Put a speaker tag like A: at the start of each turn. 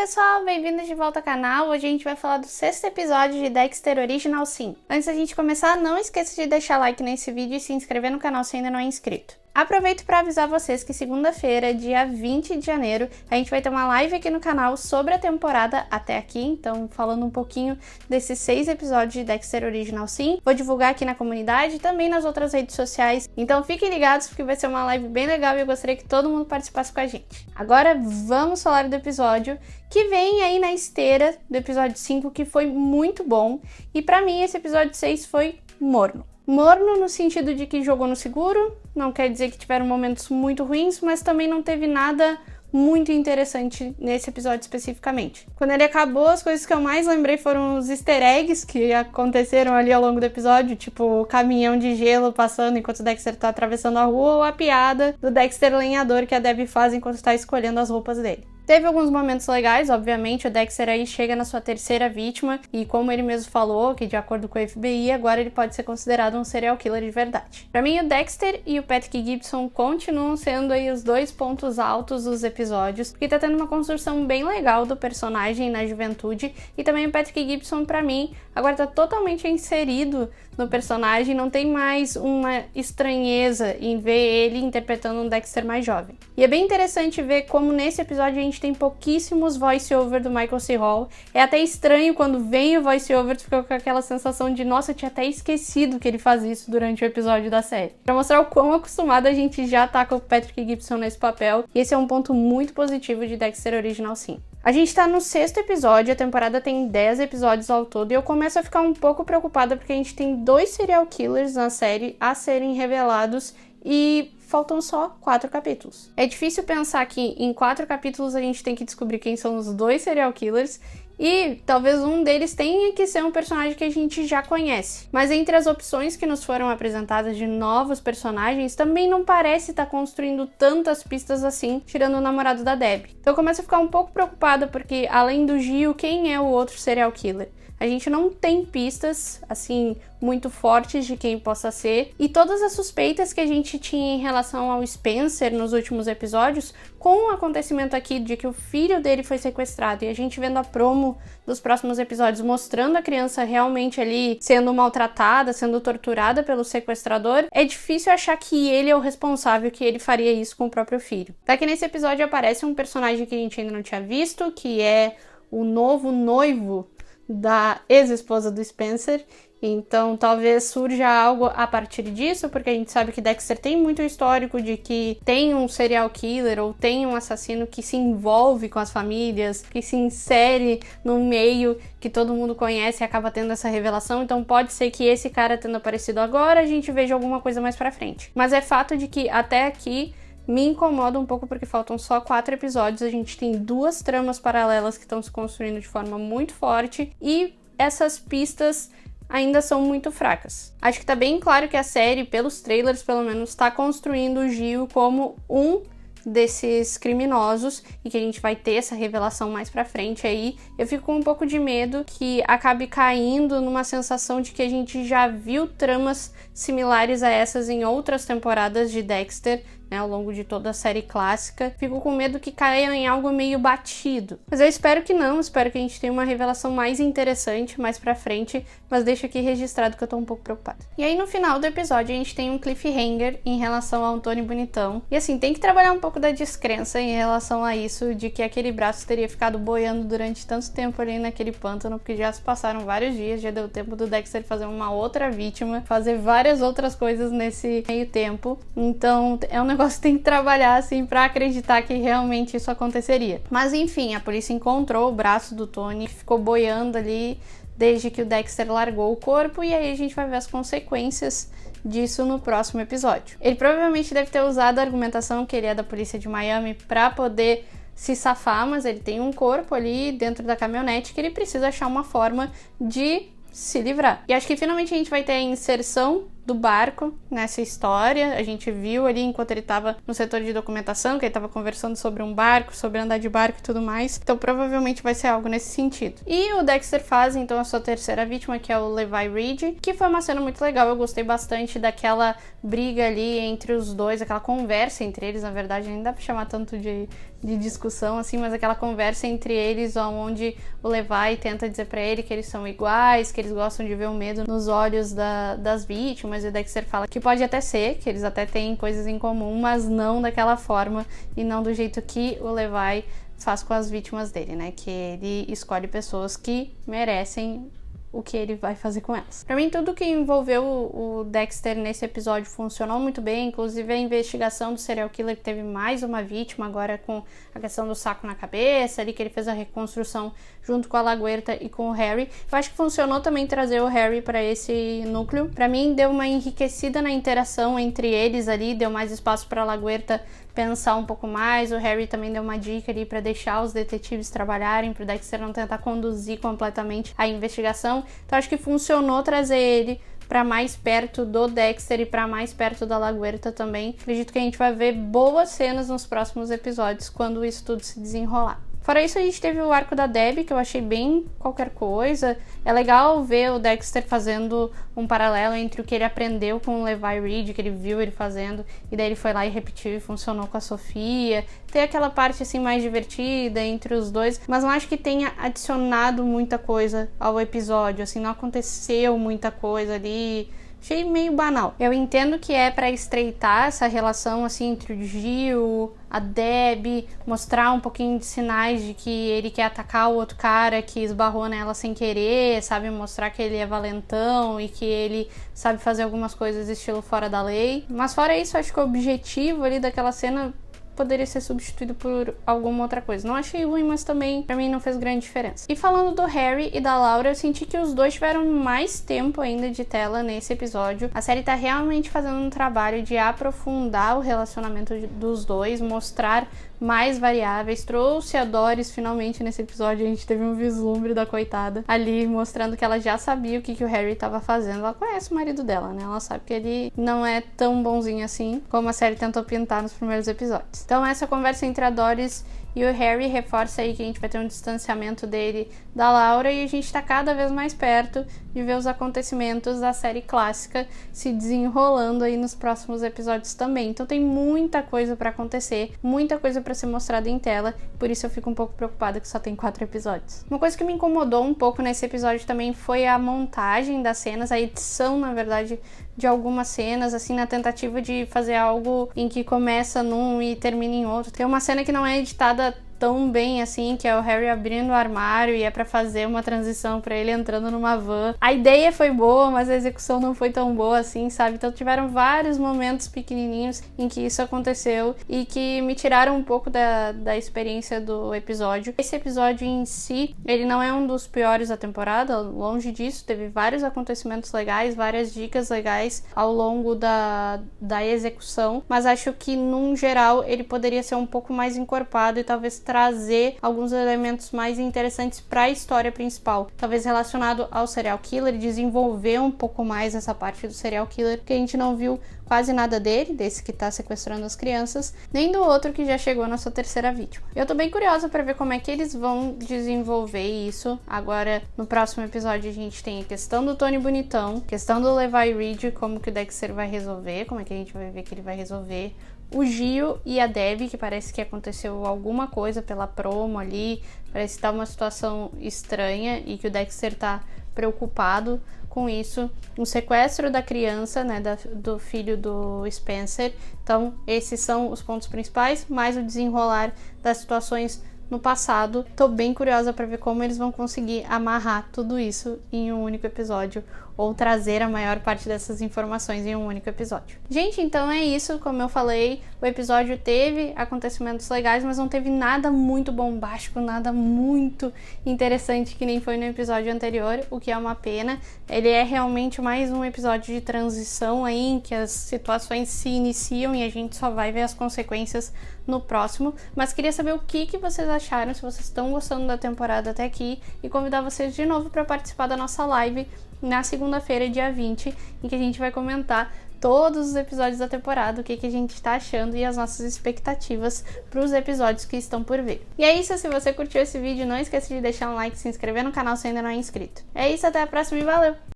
A: pessoal, bem-vindos de volta ao canal. Hoje a gente vai falar do 6º episódio de Dexter Original Sin. Antes da gente começar, não esqueça de deixar like nesse vídeo e se inscrever no canal se ainda não é inscrito. Aproveito para avisar vocês que segunda-feira, dia 20 de janeiro, a gente vai ter uma live aqui no canal sobre a temporada até aqui, então falando um pouquinho desses 6 episódios de Dexter Original Sin. Vou divulgar aqui na comunidade e também nas outras redes sociais, então fiquem ligados porque vai ser uma live bem legal e eu gostaria que todo mundo participasse com a gente. Agora vamos falar do episódio que vem aí na esteira do episódio 5, que foi muito bom, e para mim esse episódio 6 foi morno. Morno no sentido de que jogou no seguro, não quer dizer que tiveram momentos muito ruins, mas também não teve nada muito interessante nesse episódio especificamente. Quando ele acabou, as coisas que eu mais lembrei foram os easter eggs que aconteceram ali ao longo do episódio, tipo o caminhão de gelo passando enquanto o Dexter tá atravessando a rua, ou a piada do Dexter lenhador que a Debbie faz enquanto tá escolhendo as roupas dele. Teve alguns momentos legais, obviamente, o Dexter aí chega na sua 3ª vítima e como ele mesmo falou, que de acordo com o FBI, agora ele pode ser considerado um serial killer de verdade. Pra mim, o Dexter e o Patrick Gibson continuam sendo aí os 2 pontos altos dos episódios, porque tá tendo uma construção bem legal do personagem na juventude, e também o Patrick Gibson, pra mim, agora tá totalmente inserido no personagem, não tem mais uma estranheza em ver ele interpretando um Dexter mais jovem. E é bem interessante ver como nesse episódio a gente tem pouquíssimos voice-over do Michael C. Hall. É até estranho quando vem o voice-over, tu fica com aquela sensação de nossa, eu tinha até esquecido que ele faz isso durante o episódio da série. Pra mostrar o quão acostumado a gente já tá com o Patrick Gibson nesse papel, e esse é um ponto muito positivo de Dexter Original Sin. A gente tá no 6º episódio, a temporada tem 10 episódios ao todo, e eu começo a ficar um pouco preocupada porque a gente tem 2 serial killers na série a serem revelados e faltam só 4 capítulos. É difícil pensar que em 4 capítulos a gente tem que descobrir quem são os 2 serial killers, e talvez um deles tenha que ser um personagem que a gente já conhece. Mas entre as opções que nos foram apresentadas de novos personagens, também não parece estar construindo tantas pistas assim, tirando o namorado da Debbie. Então eu começo a ficar um pouco preocupada porque, além do Gil, quem é o outro serial killer? A gente não tem pistas, assim, muito fortes de quem possa ser. E todas as suspeitas que a gente tinha em relação ao Spencer nos últimos episódios, com o acontecimento aqui de que o filho dele foi sequestrado e a gente vendo a promo dos próximos episódios mostrando a criança realmente ali sendo maltratada, sendo torturada pelo sequestrador, é difícil achar que ele é o responsável, que ele faria isso com o próprio filho. Tá que nesse episódio aparece um personagem que a gente ainda não tinha visto, que é o novo noivo da ex-esposa do Spencer, então talvez surja algo a partir disso, porque a gente sabe que Dexter tem muito histórico de que tem um serial killer ou tem um assassino que se envolve com as famílias, que se insere num meio que todo mundo conhece e acaba tendo essa revelação, então pode ser que esse cara tendo aparecido agora, a gente veja alguma coisa mais pra frente. Mas é fato de que até aqui me incomoda um pouco porque faltam só 4 episódios, a gente tem 2 tramas paralelas que estão se construindo de forma muito forte e essas pistas ainda são muito fracas. Acho que tá bem claro que a série, pelos trailers pelo menos, tá construindo o Gil como um desses criminosos e que a gente vai ter essa revelação mais pra frente aí. Eu fico com um pouco de medo que acabe caindo numa sensação de que a gente já viu tramas similares a essas em outras temporadas de Dexter, né, ao longo de toda a série clássica. Fico com medo que caia em algo meio batido. Mas eu espero que não, espero que a gente tenha uma revelação mais interessante mais pra frente, mas deixo aqui registrado que eu tô um pouco preocupada. E aí no final do episódio a gente tem um cliffhanger em relação ao Tony Bonitão. E assim, tem que trabalhar um pouco da descrença em relação a isso, de que aquele braço teria ficado boiando durante tanto tempo ali naquele pântano, porque já se passaram vários dias, já deu tempo do Dexter fazer uma outra vítima, fazer várias outras coisas nesse meio tempo. Então é um negócio que tem que trabalhar assim pra acreditar que realmente isso aconteceria. Mas enfim, a polícia encontrou o braço do Tony, que ficou boiando ali desde que o Dexter largou o corpo, e aí a gente vai ver as consequências disso no próximo episódio. Ele provavelmente deve ter usado a argumentação que ele é da polícia de Miami pra poder se safar, mas ele tem um corpo ali dentro da caminhonete que ele precisa achar uma forma de se livrar. E acho que finalmente a gente vai ter a inserção do barco nessa história. A gente viu ali enquanto ele estava no setor de documentação, que ele estava conversando sobre um barco, sobre andar de barco e tudo mais. Então provavelmente vai ser algo nesse sentido. E o Dexter faz então a sua terceira vítima, que é o Levi Reed, que foi uma cena muito legal. Eu gostei bastante daquela briga ali entre os dois, aquela conversa entre eles, na verdade, nem dá pra chamar tanto de discussão assim, mas aquela conversa entre eles, onde o Levi tenta dizer pra ele que eles são iguais, que eles gostam de ver o medo nos olhos das vítimas, e o Dexter fala que pode até ser, que eles até têm coisas em comum, mas não daquela forma e não do jeito que o Levi faz com as vítimas dele, né? Que ele escolhe pessoas que merecem o que ele vai fazer com elas. Pra mim, tudo que envolveu o Dexter nesse episódio funcionou muito bem, inclusive a investigação do serial killer, que teve mais uma vítima, agora com a questão do saco na cabeça, ali que ele fez a reconstrução junto com a Laguerta e com o Harry. Eu acho que funcionou também trazer o Harry para esse núcleo. Pra mim, deu uma enriquecida na interação entre eles ali, deu mais espaço pra Laguerta pensar um pouco mais. O Harry também deu uma dica ali para deixar os detetives trabalharem, pro Dexter não tentar conduzir completamente a investigação. Então acho que funcionou trazer ele para mais perto do Dexter e para mais perto da Laguerta também. Acredito que a gente vai ver boas cenas nos próximos episódios quando isso tudo se desenrolar. Fora isso, a gente teve o arco da Debbie, que eu achei bem qualquer coisa. É legal ver o Dexter fazendo um paralelo entre o que ele aprendeu com o Levi Reed, que ele viu ele fazendo, e daí ele foi lá e repetiu e funcionou com a Sofia. Tem aquela parte assim mais divertida entre os dois, mas não acho que tenha adicionado muita coisa ao episódio, assim, não aconteceu muita coisa ali. Achei meio banal. Eu entendo que é pra estreitar essa relação assim entre o Gil, a Debbie, mostrar um pouquinho de sinais de que ele quer atacar o outro cara que esbarrou nela sem querer, sabe? Mostrar que ele é valentão e que ele sabe fazer algumas coisas estilo fora da lei. Mas fora isso, acho que o objetivo ali daquela cena poderia ser substituído por alguma outra coisa. Não achei ruim, mas também pra mim não fez grande diferença. E falando do Harry e da Laura, eu senti que os dois tiveram mais tempo ainda de tela nesse episódio. A série tá realmente fazendo um trabalho de aprofundar o relacionamento dos dois, mostrar mais variáveis. Trouxe a Doris finalmente nesse episódio. A gente teve um vislumbre da coitada ali, mostrando que ela já sabia o que o Harry tava fazendo. Ela conhece o marido dela, né? Ela sabe que ele não é tão bonzinho assim como a série tentou pintar nos primeiros episódios. Então essa conversa entre a Doris e o Harry reforça aí que a gente vai ter um distanciamento dele da Laura, e a gente tá cada vez mais perto de ver os acontecimentos da série clássica se desenrolando aí nos próximos episódios também. Então tem muita coisa pra acontecer, muita coisa pra ser mostrada em tela, por isso eu fico um pouco preocupada que só tem 4 episódios. Uma coisa que me incomodou um pouco nesse episódio também foi a montagem das cenas, a edição, na verdade, de algumas cenas, assim, na tentativa de fazer algo em que começa num e termina em outro. Tem uma cena que não é editada tão bem assim, que é o Harry abrindo o armário e é pra fazer uma transição pra ele entrando numa van. A ideia foi boa, mas a execução não foi tão boa assim, sabe? Então tiveram vários momentos pequenininhos em que isso aconteceu e que me tiraram um pouco da experiência do episódio. Esse episódio em si, ele não é um dos piores da temporada, longe disso. Teve vários acontecimentos legais, várias dicas legais ao longo da execução, mas acho que num geral ele poderia ser um pouco mais encorpado e talvez trazer alguns elementos mais interessantes para a história principal, talvez relacionado ao serial killer, desenvolver um pouco mais essa parte do serial killer, que a gente não viu quase nada dele, desse que tá sequestrando as crianças, nem do outro que já chegou na sua terceira vítima. Eu tô bem curiosa para ver como é que eles vão desenvolver isso. Agora, no próximo episódio, a gente tem a questão do Tony Bonitão, questão do Levi Reed, como que o Dexter vai resolver, como é que a gente vai ver que ele vai resolver. O Gil e a Debbie, que parece que aconteceu alguma coisa pela promo ali, parece que tá uma situação estranha e que o Dexter tá preocupado com isso. O sequestro da criança, né, do filho do Spencer. Então, esses são os pontos principais, mais o desenrolar das situações no passado. Tô bem curiosa para ver como eles vão conseguir amarrar tudo isso em um único episódio, ou trazer a maior parte dessas informações em um único episódio. Gente, então é isso. Como eu falei, o episódio teve acontecimentos legais, mas não teve nada muito bombástico, nada muito interessante que nem foi no episódio anterior, o que é uma pena. Ele é realmente mais um episódio de transição aí, em que as situações se iniciam e a gente só vai ver as consequências no próximo. Mas queria saber o que vocês acharam, se vocês estão gostando da temporada até aqui, e convidar vocês de novo para participar da nossa live na segunda-feira, dia 20, em que a gente vai comentar todos os episódios da temporada, o que a gente tá achando e as nossas expectativas para os episódios que estão por vir. E é isso, se você curtiu esse vídeo, não esqueça de deixar um like, se inscrever no canal se ainda não é inscrito. É isso, até a próxima e valeu!